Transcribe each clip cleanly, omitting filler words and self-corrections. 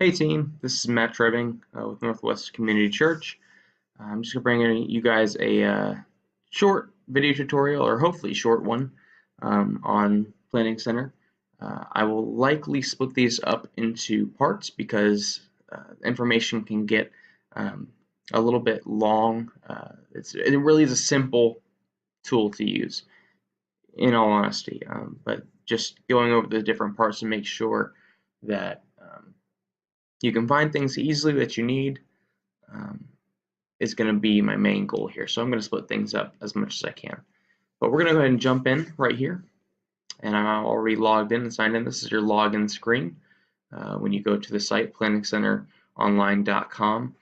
Hey team, this is Matt Trebbing with Northwest Community Church. I'm just going to bring you guys a short video tutorial, or hopefully short one, on Planning Center. I will likely split these up into parts because information can get a little bit long. It really is a simple tool to use, in all honesty, but just going over the different parts to make sure that you can find things easily that you need is going to be my main goal here. So I'm going to split things up as much as I can. But we're going to go ahead and jump in right here. And I'm already logged in and signed in. This is your login screen. When you go to the site, planningcenteronline.com,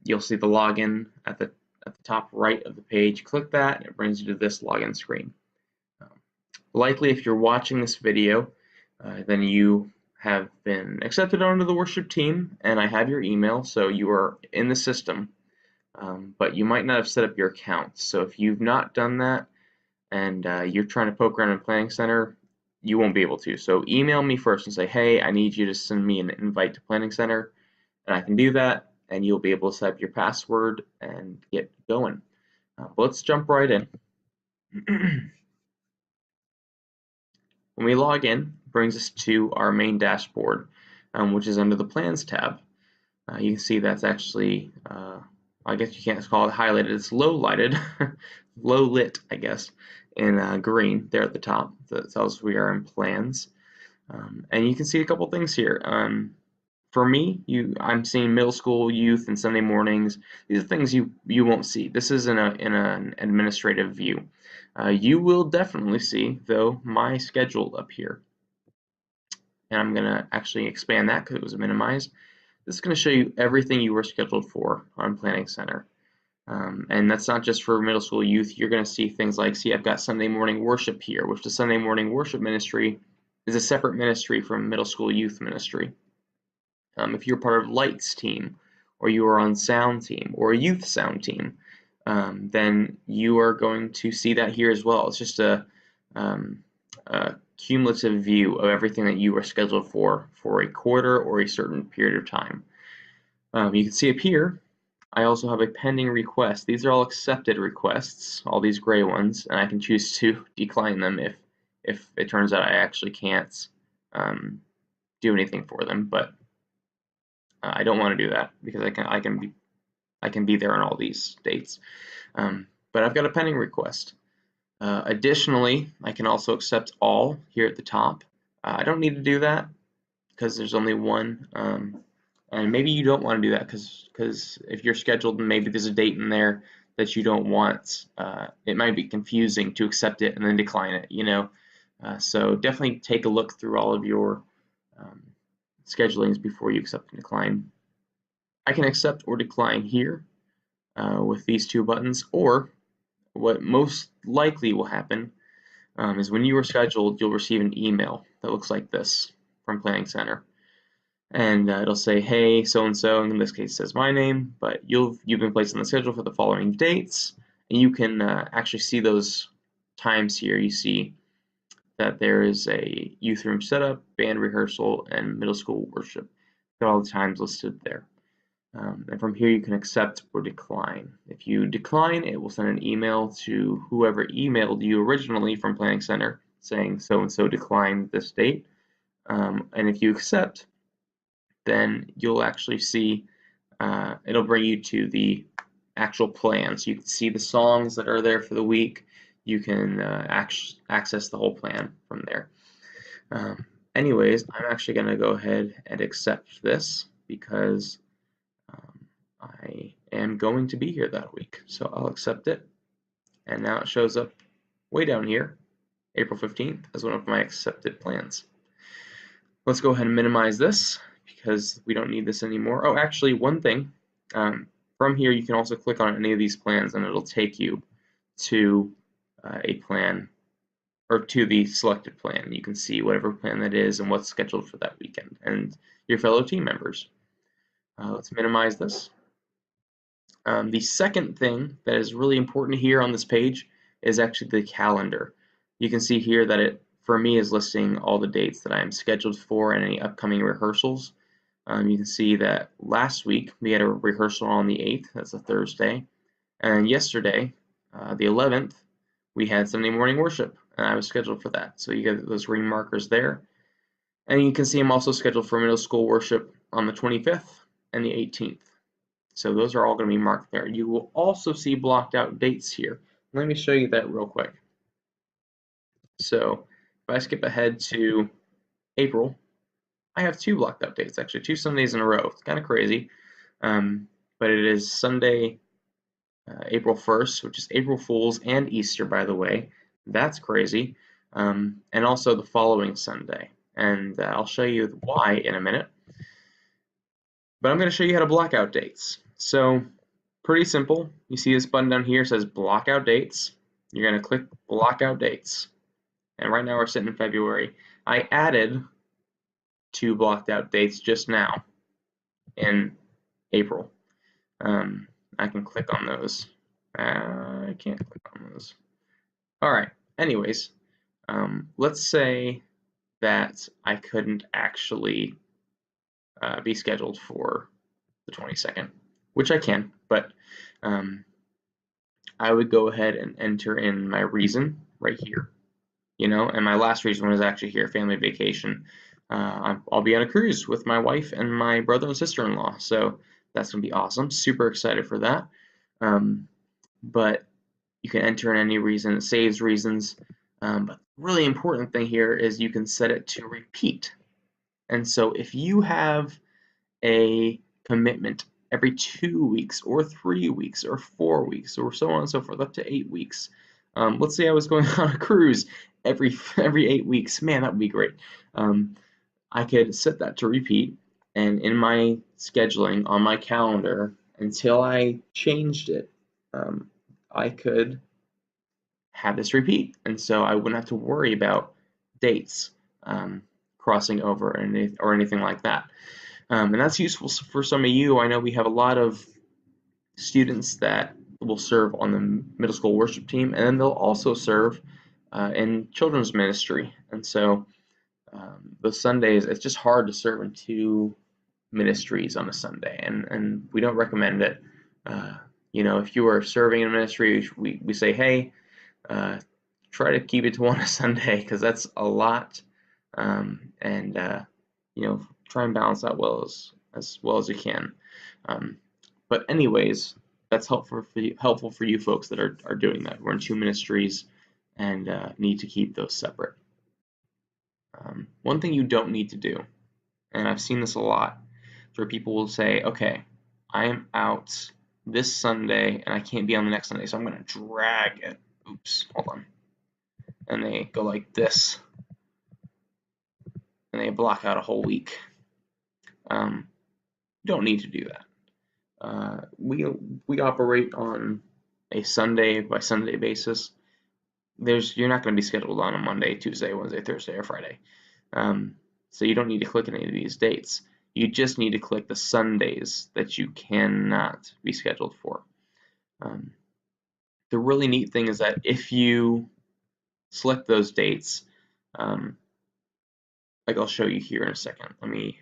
you'll see the login at the top right of the page. Click that, and it brings you to this login screen. Likely, if you're watching this video, then you have been accepted onto the worship team, and I have your email, so you are in the system, but you might not have set up your account. So if you've not done that and you're trying to poke around in Planning Center, you won't be able to. So email me first and say, hey, I need you to send me an invite to Planning Center, and I can do that, and you'll be able to set up your password and get going. Let's jump right in. When we log in, it brings us to our main dashboard, which is under the Plans tab. You can see that's actually, I guess you can't call it highlighted, it's low-lighted, low-lit, I guess, in green there at the top. That tells us we are in Plans. And you can see a couple things here. For me, I'm seeing middle school, youth, and Sunday mornings. These are things you won't see. This is in an administrative view. You will definitely see, though, my schedule up here. And I'm going to actually expand that because it was minimized. This is going to show you everything you were scheduled for on Planning Center. And that's not just for middle school youth. You're going to see things like, see, I've got Sunday morning worship here, which the Sunday morning worship ministry is a separate ministry from middle school youth ministry. If you're part of Lights team, or you are on sound team, or a youth sound team, then you are going to see that here as well. It's just a cumulative view of everything that you are scheduled for a quarter or a certain period of time. You can see up here, I also have a pending request. These are all accepted requests, all these gray ones, and I can choose to decline them if it turns out I actually can't do anything for them. But I don't want to do that because I can be there on all these dates. But I've got a pending request. Additionally, I can also accept all here at the top. I don't need to do that because there's only one. And maybe you don't want to do that because if you're scheduled and maybe there's a date in there that you don't want, it might be confusing to accept it and then decline it, you know. So definitely take a look through all of your schedulings before you accept and decline. I can accept or decline here with these two buttons, or what most likely will happen is when you are scheduled, you'll receive an email that looks like this from Planning Center. And it'll say, hey, so-and-so, and in this case it says my name, but you've been placed on the schedule for the following dates, and you can actually see those times here. You see that there is a youth room setup, band rehearsal, and middle school worship. Got all the times listed there. And from here you can accept or decline. If you decline, it will send an email to whoever emailed you originally from Planning Center saying so-and-so declined this date. And if you accept, then you'll actually see, it'll bring you to the actual plan. So you can see the songs that are there for the week. You can access the whole plan from there. Anyways, I'm actually going to go ahead and accept this because I am going to be here that week. So I'll accept it. And now it shows up way down here, April 15th, as one of my accepted plans. Let's go ahead and minimize this because we don't need this anymore. Oh, actually, one thing. From here, you can also click on any of these plans and it'll take you to a plan or to the selected plan. You can see whatever plan that is and what's scheduled for that weekend and your fellow team members. Let's minimize this. The second thing that is really important here on this page is actually the calendar. You can see here that it, for me, is listing all the dates that I'm scheduled for and any upcoming rehearsals. You can see that last week we had a rehearsal on the 8th, that's a Thursday, and yesterday, the 11th, we had Sunday morning worship, and I was scheduled for that. So you get those green markers there. And you can see I'm also scheduled for middle school worship on the 25th and the 18th. So those are all going to be marked there. You will also see blocked out dates here. Let me show you that real quick. So if I skip ahead to April, I have 2 blocked out dates, actually 2 Sundays in a row. It's kind of crazy, but it is Sunday, April 1st, which is April Fool's and Easter, by the way. That's crazy. And also the following Sunday. And I'll show you why in a minute. But I'm going to show you how to block out dates. So pretty simple. You see this button down here says block out dates. You're going to click block out dates. And right now we're sitting in February. I added 2 blocked out dates just now in April. I can click on those. I can't click on those. All right. Anyways, let's say that I couldn't actually be scheduled for the 22nd, which I can, but I would go ahead and enter in my reason right here, and my last reason was actually here, family vacation. I'll be on a cruise with my wife and my brother and sister-in-law, so that's going to be awesome. Super excited for that. But you can enter in any reason. It saves reasons. But the really important thing here is you can set it to repeat. And so if you have a commitment every 2 weeks or 3 weeks or 4 weeks or so on and so forth, up to 8 weeks. Let's say I was going on a cruise every 8 weeks. Man, that would be great. I could set that to repeat, and in my scheduling on my calendar, until I changed it, I could have this repeat, and so I wouldn't have to worry about dates crossing over or anything like that. And that's useful for some of you. I know we have a lot of students that will serve on the middle school worship team, and then they'll also serve in children's ministry. And so those Sundays, it's just hard to serve in 2 ministries on a Sunday, and we don't recommend it. If you are serving in a ministry, we say, hey, try to keep it to 1 a Sunday, because that's a lot, and try and balance that as well as you can. But anyways, that's helpful for you folks that are doing that. We're in 2 ministries and need to keep those separate. One thing you don't need to do, and I've seen this a lot, where people will say, okay, I am out this Sunday and I can't be on the next Sunday, so I'm going to drag it. Oops, hold on. And they go like this, and they block out a whole week. You don't need to do that. We operate on a Sunday by Sunday basis. You're not going to be scheduled on a Monday, Tuesday, Wednesday, Thursday, or Friday. So you don't need to click any of these dates. You just need to click the Sundays that you cannot be scheduled for. The really neat thing is that if you select those dates, like I'll show you here in a second. Let me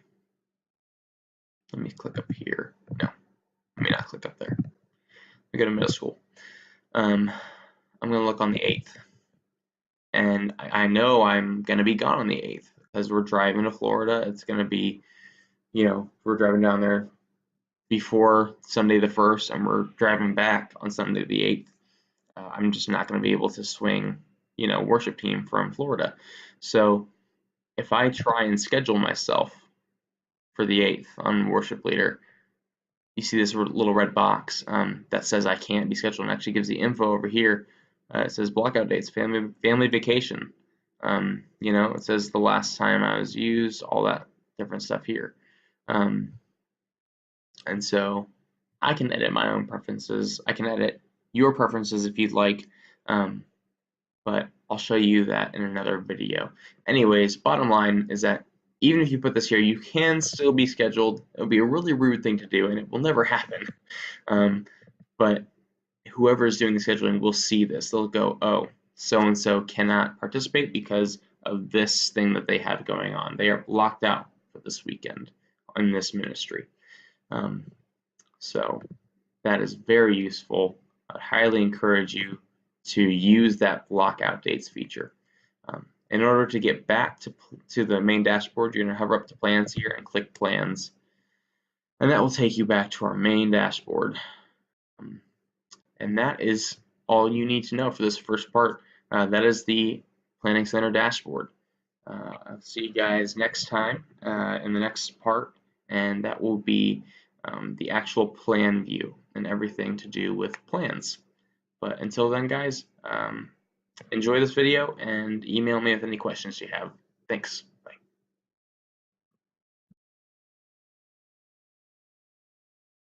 click up here. No, let me not click up there. We go to middle school. I'm going to look on the 8th. And I know I'm going to be gone on the 8th because we're driving to Florida. It's going to be, we're driving down there before Sunday the 1st, and we're driving back on Sunday the 8th. I'm just not going to be able to swing, worship team from Florida. So if I try and schedule myself for the 8th on worship leader, you see this little red box that says I can't be scheduled, and actually gives the info over here. It says blockout dates, family vacation. It says the last time I was used, all that different stuff here. And so I can edit my own preferences. I can edit your preferences if you'd like, but I'll show you that in another video. Anyways, bottom line is that even if you put this here, you can still be scheduled. It would be a really rude thing to do, and it will never happen. But whoever is doing the scheduling will see this. They'll go, oh, so-and-so cannot participate because of this thing that they have going on. They are blocked out for this weekend in this ministry. So that is very useful. I highly encourage you to use that block out dates feature. In order to get back to the main dashboard, you're going to hover up to plans here and click plans, and that will take you back to our main dashboard. And that is all you need to know for this first part. That is the Planning Center dashboard. I'll see you guys next time in the next part, and that will be the actual plan view and everything to do with plans. But until then, guys, enjoy this video and email me with any questions you have. Thanks.